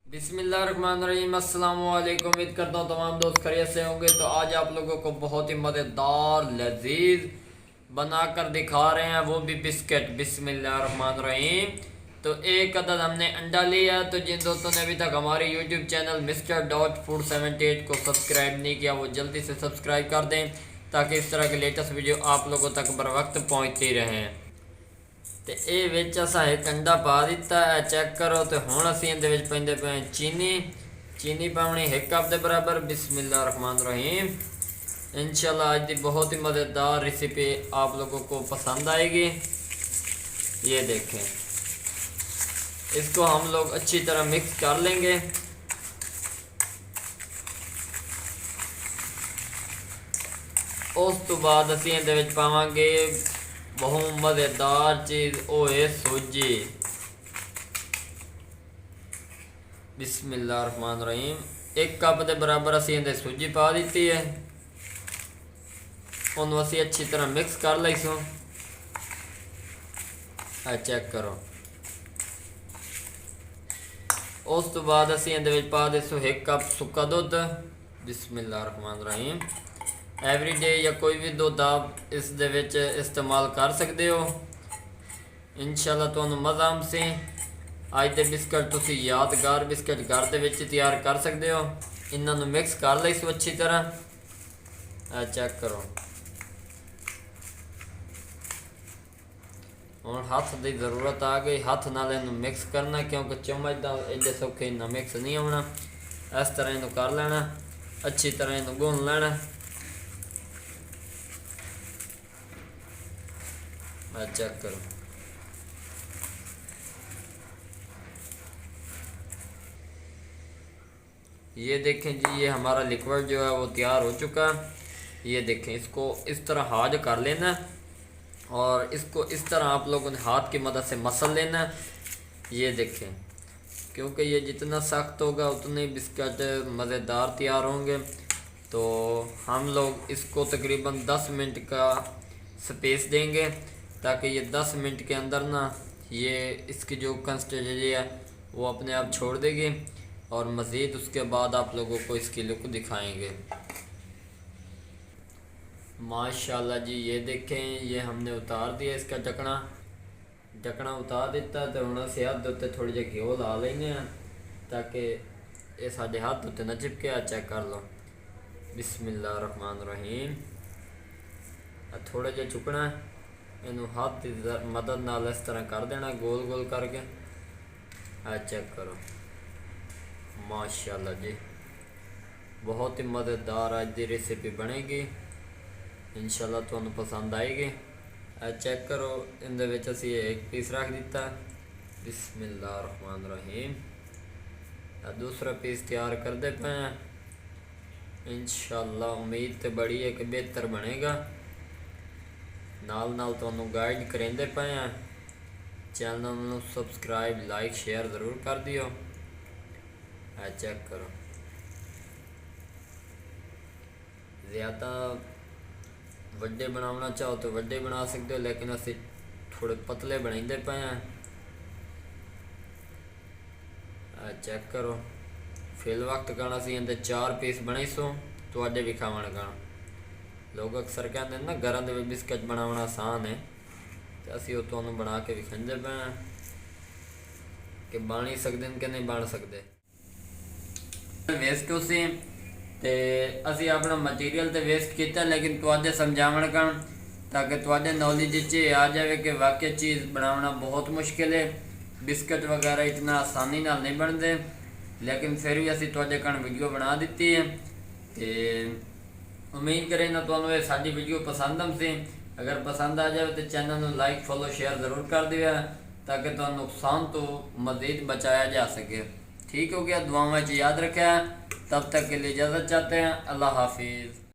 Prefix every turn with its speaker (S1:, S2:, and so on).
S1: बिस्मिल्लाहिर्रहमानिर्रहीम। अस्सलाम वालेकुम। उम्मीद करता हूँ तमाम दोस्त खैरियत से होंगे। तो आज आप लोगों को बहुत ही मज़ेदार लजीज बनाकर दिखा रहे हैं, वो भी बिस्किट। बिस्मिल्लाहिर्रहमानिर्रहीम। तो एक अदद हमने अंडा लिया। तो जिन दोस्तों ने अभी तक हमारे YouTube channel mister dot food 78 को सब्सक्राइब नहीं किया, वो जल्दी से सब्सक्राइब कर दें ताकि इस तरह के लेटेस्ट वीडियो आप लोगों तक बर वक्त पहुँचती रहें। तो ये विच असा एक अंडा पा दिता है, चेक करो। तो हुण असीं इहदे विच पैंदे पे चीनी पाउणी 1 कप के बराबर। बिस्मिल्लाहिर्रहमानिर्रहीम। इंशाल्लाह आज की बहुत ही मज़ेदार रेसिपी आप लोगों को पसंद आएगी। ये देखें, इसको हम लोग अच्छी तरह मिक्स कर लेंगे। उस तो बाद असीं इहदे विच पावांगे बहुत मज़ेदार चीज़, वो है सूजी। बिस्मिल्लाहिर्रहमानिर्रहीम। 1 कप के बराबर असीं इहदे सूजी पा दी है। उन्होंने असीं अच्छी तरह मिक्स कर लईसूँ। चेक करो। उस तो बाद असीं इहदे विच पा देसूँ 1 कप सुक्का दुध। बिस्मिल्लाहिर्रहमानिर्रहीम। एवरीडे या कोई भी दुध आप इस दे विच इस्तेमाल कर सकते हो। इंशाल्लाह तुहानू मज़ा आमसे। अज के बिस्किट तुसी यादगार बिस्किट घर के विच तैयार कर सकते हो। इन्हों मिक्स कर लीसो अच्छी तरह। चेक करो। हुण हथ की ज़रूरत आ गई, हथ नाल इनू मिक्स करना, क्योंकि चम्मच का एडे सौखे इन्ना मिक्स नहीं होना। इस तरह इनू कर लेना, अच्छी तरह इनू गुन लेना। चेक करो। ये देखें जी, ये हमारा लिक्विड जो है वो तैयार हो चुका। ये देखें, इसको इस तरह हार्ड कर लेना और इसको इस तरह आप लोगों ने हाथ की मदद से मसल लेना। ये देखें, क्योंकि ये जितना सख्त होगा उतने बिस्किट मज़ेदार तैयार होंगे। तो हम लोग इसको तकरीबन 10 मिनट का स्पेस देंगे ताकि ये 10 मिनट के अंदर ना ये इसकी जो कंसिस्टेंसी है वो अपने आप छोड़ देगी। और मज़ीद उसके बाद आप लोगों को इसकी लुक दिखाएंगे। माशाल्लाह जी, ये देखें, ये हमने उतार दिया इसका ढकना उतार दिता। तो हम अस हाथ के उत्ते थोड़ी जी घ्यो ला लेने ताकि ये साढ़े हाथ उत्ते ना चिपके। चेक कर लो। बिस्मिल्लाहिर्रहमानिर्रहीम। थोड़ा जिहा चुकना, इनू हाथ की मदद नाल इस तरह कर देना, गोल गोल करके। चेक करो। माशाल्लाह जी, बहुत ही मज़ेदार आज की रेसिपी बनेगी। इंशाल्लाह तुहानू पसंद आएगी। चेक करो, इनदे विच असीं एक पीस रख दिता। बिस्मिल्लाहिर्रहमानिर्रहीम। दूसरा पीस तैयार करते पे हैं। इंशाल्लाह उम्मीद तो बड़ी है कि बेहतर बनेगा। नाल नाल तुहानू गाइड करेंदे पे हैं। चैनल नू सबसक्राइब, लाइक, शेयर ज़रूर कर दियो। चेक करो। ज़्यादा वड्डे बनाना चाहो तो वड्डे बना सकते हो, लेकिन असी थोड़े पतले बनाते पे हैं। चेक करो। फिल वक्त कहना असी इहदे 4 पीस बनाईसो तुहाडे भी खावन कहना। लोग अक्सर कहते ना घरों के बिस्किट बनाना आसान है, तो असी वो तुहानू बना के विखाते पे हैं कि बन ही सकते कि नहीं बन सकते। वेस्ट उसी ते असी अपना मटीरियल तो वेस्ट किया, लेकिन तुहाडे समझावन कण ताकि तुहाडे नॉलेज आ जाए कि वाकई चीज़ बनाना बहुत मुश्किल है। बिस्किट वगैरह इतना आसानी नाल नहीं बनते, लेकिन फिर भी असी तुहाडे कण वीडियो बना दी है। तो उम्मीद करें ना तुहानू ये साडी वीडियो पसंद आमसी। अगर पसंद आ जाए तो चैनल को लाइक, फॉलो, शेयर ज़रूर कर दिया ताकि तो नुकसान तो मज़ीद बचाया जा सके। ठीक हो गया। दुआओं में याद रखें। तब तक के लिए इजाज़त चाहते हैं। अल्लाह हाफिज़।